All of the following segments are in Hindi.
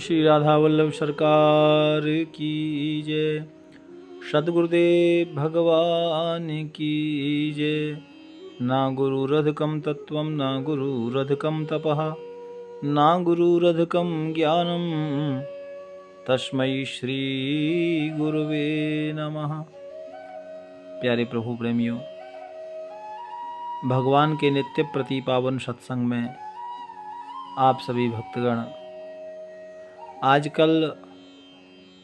श्री राधा वल्लभ सरकार की जय। सद्गुरुदेव भगवान की जय। ना गुरुरधिकं तत्त्वं ना गुरुरधिकं तपः ना गुरुरधिकं ज्ञानं तस्मै श्री गुरुवे नमः। प्यारे प्रभु प्रेमियों, भगवान के नित्य प्रति पावन सत्संग में आप सभी भक्तगण आजकल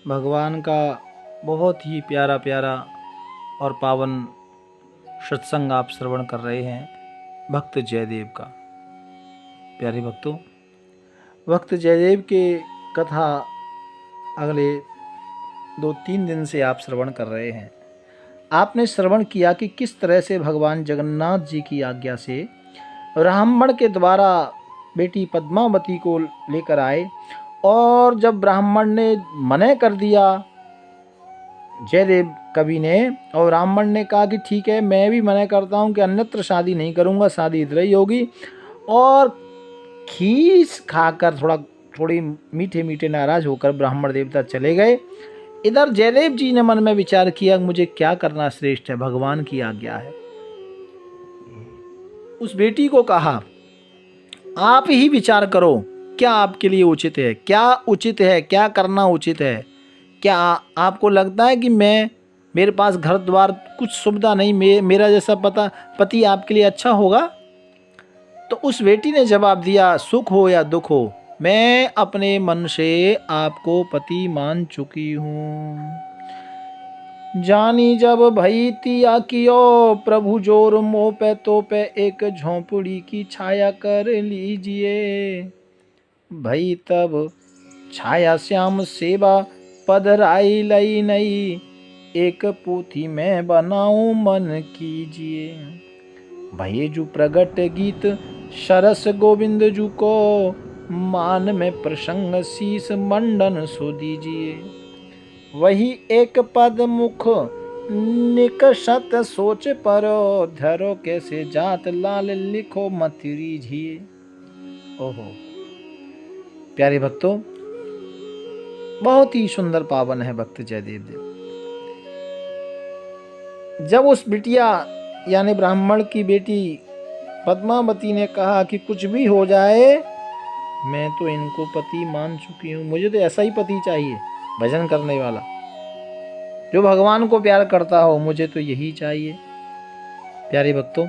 भगवान का बहुत ही प्यारा प्यारा और पावन सत्संग आप श्रवण कर रहे हैं भक्त जयदेव का। प्यारे भक्तों, भक्त जयदेव के कथा अगले 2-3 दिन से आप श्रवण कर रहे हैं। आपने श्रवण किया कि किस तरह से भगवान जगन्नाथ जी की आज्ञा से ब्राह्मण के द्वारा बेटी पद्मावती को लेकर आए, और जब ब्राह्मण ने मना कर दिया जयदेव कवि ने, और ब्राह्मण ने कहा कि ठीक है, मैं भी मना करता हूँ कि अन्यत्र शादी नहीं करूँगा, शादी इधर ही होगी, और खीर खाकर थोड़ी मीठे मीठे नाराज होकर ब्राह्मण देवता चले गए। इधर जयदेव जी ने मन में विचार किया, मुझे क्या करना श्रेष्ठ है, भगवान की आज्ञा है। उस बेटी को कहा, आप ही विचार करो, क्या आपके लिए उचित है, क्या उचित है, क्या करना उचित है। क्या आपको लगता है कि मेरे पास घर द्वार कुछ सुविधा नहीं, मेरा जैसा पति आपके लिए अच्छा होगा? तो उस बेटी ने जवाब दिया, सुख हो या दुख हो, मैं अपने मन से आपको पति मान चुकी हूँ। जानी जब भई तिया कियो प्रभु जोर मोह पे तो पे एक झोंपड़ी की छाया कर लीजिए। भई तब छाया श्याम सेवा पधराई लई नई, एक पोथी में बनाऊं मन कीजिए। भई जू प्रगट गीत सरस गोविंद जू को, मान में प्रसंग शीस मंडन सो दीजिए। वही एक पद मुख निकषत सोच परो, धरो कैसे जात लाल लिखो मत रीझिए। ओहो प्यारे भक्तों, बहुत ही सुंदर पावन है भक्त जयदेव देव। जब उस बिटिया यानी ब्राह्मण की बेटी पद्मावती ने कहा कि कुछ भी हो जाए, मैं तो इनको पति मान चुकी हूँ, मुझे तो ऐसा ही पति चाहिए, भजन करने वाला, जो भगवान को प्यार करता हो, मुझे तो यही चाहिए। प्यारे भक्तों,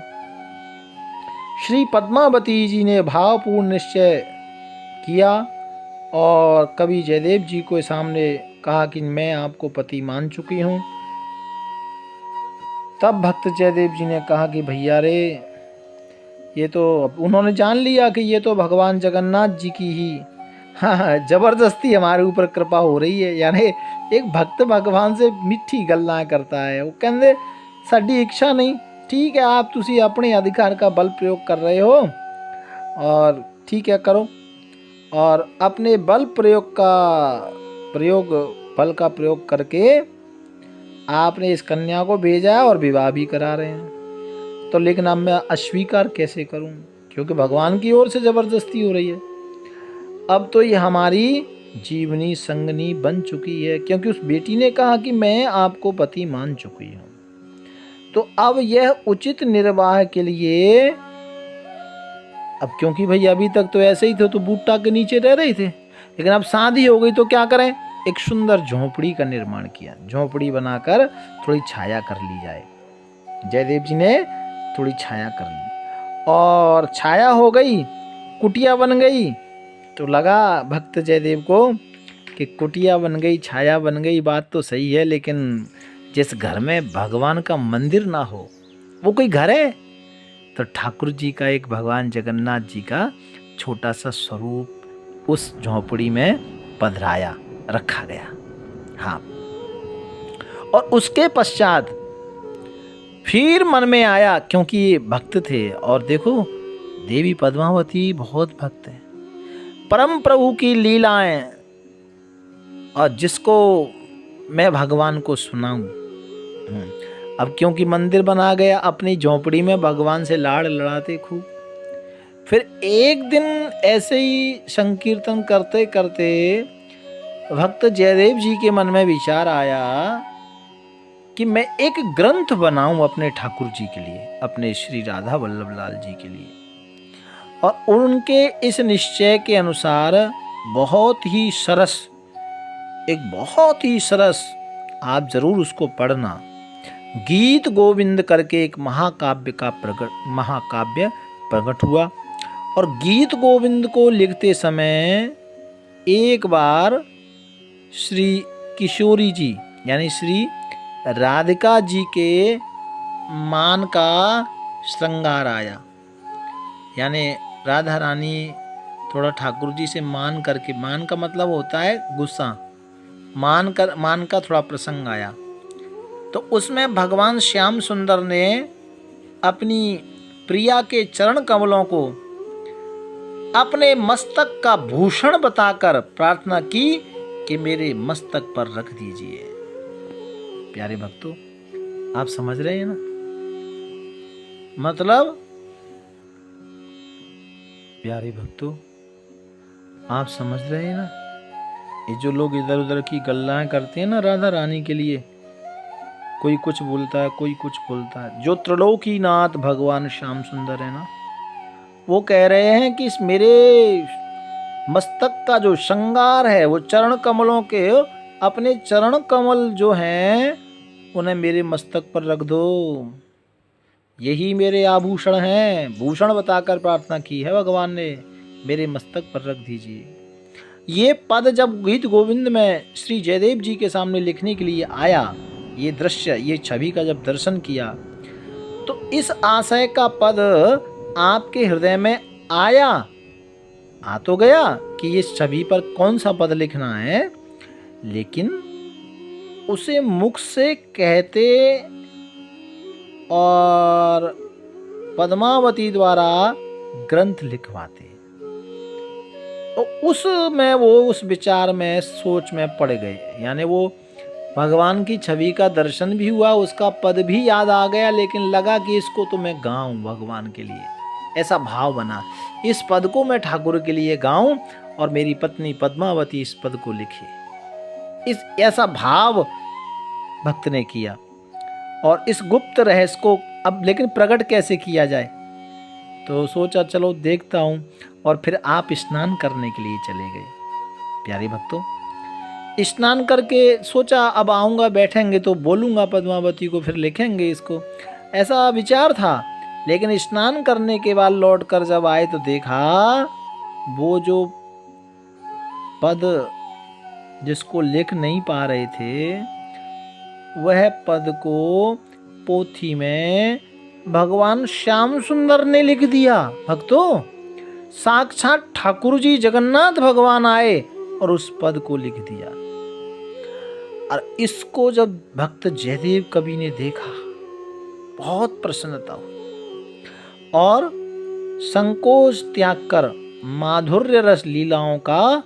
श्री पद्मावती जी ने भावपूर्ण निश्चय किया और कवि जयदेव जी को सामने कहा कि मैं आपको पति मान चुकी हूँ। तब भक्त जयदेव जी ने कहा कि भैया रे, ये तो उन्होंने जान लिया कि ये तो भगवान जगन्नाथ जी की ही जबरदस्ती हमारे ऊपर कृपा हो रही है। यानी एक भक्त भगवान से मिठी गल्लां करता है। वो कहते साडी इच्छा नहीं, ठीक है, आप तुसी अपने अधिकार का बल प्रयोग कर रहे हो और ठीक है करो, और अपने बल का प्रयोग करके आपने इस कन्या को भेजा और विवाह भी करा रहे हैं। तो लेकिन अब मैं अस्वीकार कैसे करूं, क्योंकि भगवान की ओर से जबरदस्ती हो रही है। अब तो ये हमारी जीवनी संगनी बन चुकी है, क्योंकि उस बेटी ने कहा कि मैं आपको पति मान चुकी हूं। तो अब यह उचित निर्वाह के लिए, अब क्योंकि भाई अभी तक तो ऐसे ही थे, तो बूटा के नीचे रह रहे थे, लेकिन अब शादी हो गई तो क्या करें, एक सुंदर झोंपड़ी का निर्माण किया। झोंपड़ी बनाकर थोड़ी छाया कर ली जाए। जयदेव जी ने थोड़ी छाया कर ली, और छाया हो गई, कुटिया बन गई। तो लगा भक्त जयदेव को कि कुटिया बन गई, छाया बन गई, बात तो सही है, लेकिन जिस घर में भगवान का मंदिर ना हो वो कोई घर है? तो ठाकुर जी का, एक भगवान जगन्नाथ जी का छोटा सा स्वरूप उस झोंपड़ी में पधराया, रखा गया। हाँ, और उसके पश्चात फिर मन में आया, क्योंकि ये भक्त थे, और देखो देवी पद्मावती बहुत भक्त है, परम प्रभु की लीलाएं, और जिसको मैं भगवान को सुनाऊं। अब क्योंकि मंदिर बना गया, अपनी झोंपड़ी में भगवान से लाड़ लड़ाते खूब। फिर एक दिन ऐसे ही संकीर्तन करते करते भक्त जयदेव जी के मन में विचार आया कि मैं एक ग्रंथ बनाऊं अपने ठाकुर जी के लिए, अपने श्री राधा वल्लभ लाल जी के लिए। और उनके इस निश्चय के अनुसार बहुत ही सरस, आप जरूर उसको पढ़ना, गीत गोविंद करके एक महाकाव्य प्रकट हुआ। और गीत गोविंद को लिखते समय एक बार श्री किशोरी जी यानी श्री राधिका जी के मान का श्रृंगार आया, यानी राधा रानी थोड़ा ठाकुर जी से मान करके, मान का मतलब होता है गुस्सा, मान का थोड़ा प्रसंग आया। तो उसमें भगवान श्याम सुंदर ने अपनी प्रिया के चरण कमलों को अपने मस्तक का भूषण बताकर प्रार्थना की कि मेरे मस्तक पर रख दीजिए। प्यारे भक्तों, आप समझ रहे हैं ना? मतलब प्यारे भक्तों, आप समझ रहे हैं ना? ये जो लोग इधर उधर की गल्लाएं करते हैं ना राधा रानी के लिए, कोई कुछ बोलता है, कोई कुछ बोलता है। जो त्रिलोकीनाथ भगवान श्याम सुंदर है ना, वो कह रहे हैं कि इस मेरे मस्तक का जो श्रृंगार है वो चरण कमलों के, अपने चरण कमल जो हैं उन्हें मेरे मस्तक पर रख दो, यही मेरे आभूषण हैं। भूषण बताकर प्रार्थना की है भगवान ने, मेरे मस्तक पर रख दीजिए। ये पद जब गीत गोविंद में श्री जयदेव जी के सामने लिखने के लिए आया, ये दृश्य, ये छवि का जब दर्शन किया, तो इस आशय का पद आपके हृदय में आया, आ तो गया कि इस छवि पर कौन सा पद लिखना है, लेकिन उसे मुख से कहते और पद्मावती द्वारा ग्रंथ लिखवाते। तो उस विचार में, सोच में पड़ गए, यानी वो भगवान की छवि का दर्शन भी हुआ, उसका पद भी याद आ गया, लेकिन लगा कि इसको तो मैं गाऊं भगवान के लिए, ऐसा भाव बना, इस पद को मैं ठाकुर के लिए गाऊं और मेरी पत्नी पद्मावती इस पद को लिखे। ऐसा भाव भक्त ने किया। और इस गुप्त रहस्य को अब लेकिन प्रकट कैसे किया जाए, तो सोचा चलो देखता हूं, और फिर आप स्नान करने के लिए चले गए। प्यारे भक्तों, स्नान करके सोचा अब आऊँगा, बैठेंगे तो बोलूँगा पद्मावती को, फिर लिखेंगे इसको, ऐसा विचार था। लेकिन स्नान करने के बाद लौट कर जब आए तो देखा वो जो पद जिसको लिख नहीं पा रहे थे, वह पद को पोथी में भगवान श्याम सुंदर ने लिख दिया। भक्तों, साक्षात ठाकुर जी जगन्नाथ भगवान आए और उस पद को लिख दिया। और इसको जब भक्त जयदेव कवि ने देखा, बहुत प्रसन्नता हुई और संकोच त्याग कर माधुर्य रस लीलाओं का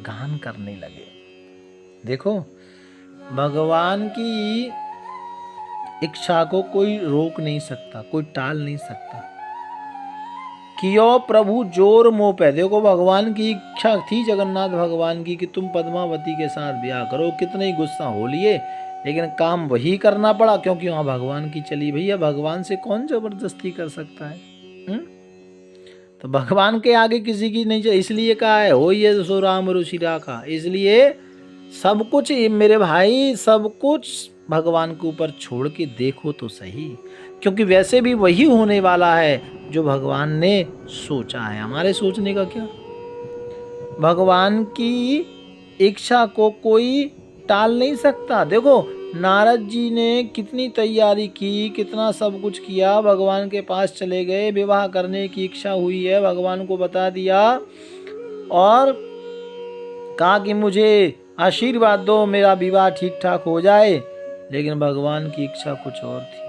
गान करने लगे। देखो, भगवान की इच्छा को कोई रोक नहीं सकता, कोई टाल नहीं सकता। कियो प्रभु जोर मोह पे। देखो, भगवान की इच्छा थी, जगन्नाथ भगवान की, कि तुम पद्मावती के साथ ब्याह करो, कितने ही गुस्सा हो लिए, लेकिन काम वही करना पड़ा, क्योंकि वहां भगवान की चली। भैया, भगवान से कौन जबरदस्ती कर सकता है? तो भगवान के आगे किसी की नहीं चाहिए, इसलिए कहा है हो ये सो राम रुचि राखा। इसलिए सब कुछ मेरे भाई, सब कुछ भगवान के ऊपर छोड़ के देखो तो सही, क्योंकि वैसे भी वही होने वाला है जो भगवान ने सोचा है। हमारे सोचने का क्या? भगवान की इच्छा को कोई टाल नहीं सकता। देखो, नारद जी ने कितनी तैयारी की, कितना सब कुछ किया, भगवान के पास चले गए, विवाह करने की इच्छा हुई है, भगवान को बता दिया और कहा कि मुझे आशीर्वाद दो, मेरा विवाह ठीक ठाक हो जाए। लेकिन भगवान की इच्छा कुछ और थी,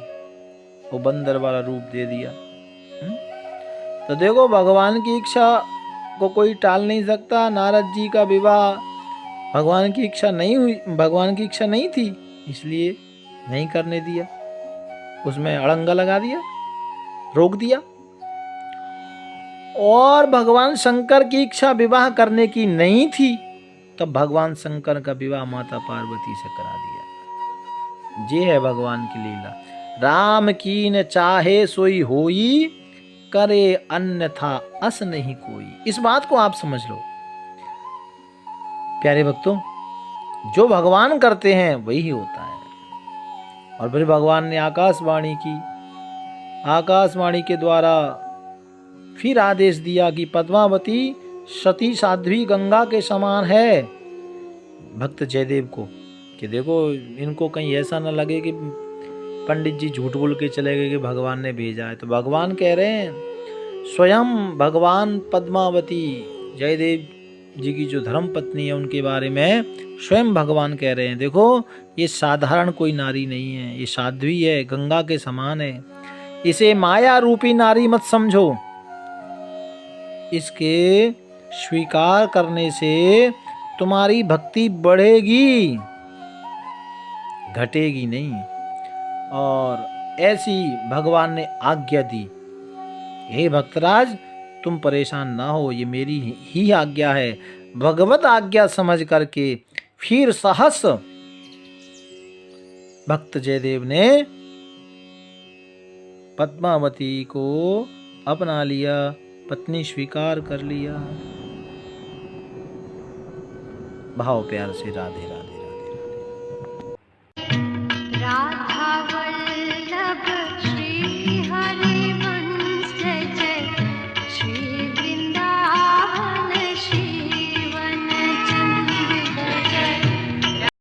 वो बंदर वाला रूप दे दिया। तो देखो, भगवान की इच्छा को कोई टाल नहीं सकता। नारद जी का विवाह भगवान की इच्छा नहीं हुई, भगवान की इच्छा नहीं थी, इसलिए नहीं करने दिया, उसमें अड़ंगा लगा दिया, रोक दिया। और भगवान शंकर की इच्छा विवाह करने की नहीं थी, तब भगवान शंकर का विवाह माता पार्वती से करा दिया। ये है भगवान की लीला। राम कीन चाहे सोई होई, करे अन्यथा अस नहीं कोई। इस बात को आप समझ लो प्यारे भक्तों, जो भगवान करते हैं वही होता है। और फिर भगवान ने आकाशवाणी की, आकाशवाणी के द्वारा फिर आदेश दिया कि पद्मावती सती साध्वी गंगा के समान है। भक्त जयदेव को कि देखो इनको कहीं ऐसा ना लगे कि पंडित जी झूठ बोल के चले गए कि भगवान ने भेजा है। तो भगवान कह रहे हैं, स्वयं भगवान पद्मावती जयदेव जी की जो धर्म पत्नी है उनके बारे में स्वयं भगवान कह रहे हैं, देखो ये साधारण कोई नारी नहीं है, ये साध्वी है, गंगा के समान है। इसे माया रूपी नारी मत समझो, इसके स्वीकार करने से तुम्हारी भक्ति बढ़ेगी, घटेगी नहीं। और ऐसी भगवान ने आज्ञा दी, हे भक्तराज तुम परेशान ना हो, ये मेरी ही आज्ञा है। भगवत आज्ञा समझ करके फिर सहस भक्त जयदेव ने पद्मावती को अपना लिया, पत्नी स्वीकार कर लिया। भाव प्यार से राधे राधे।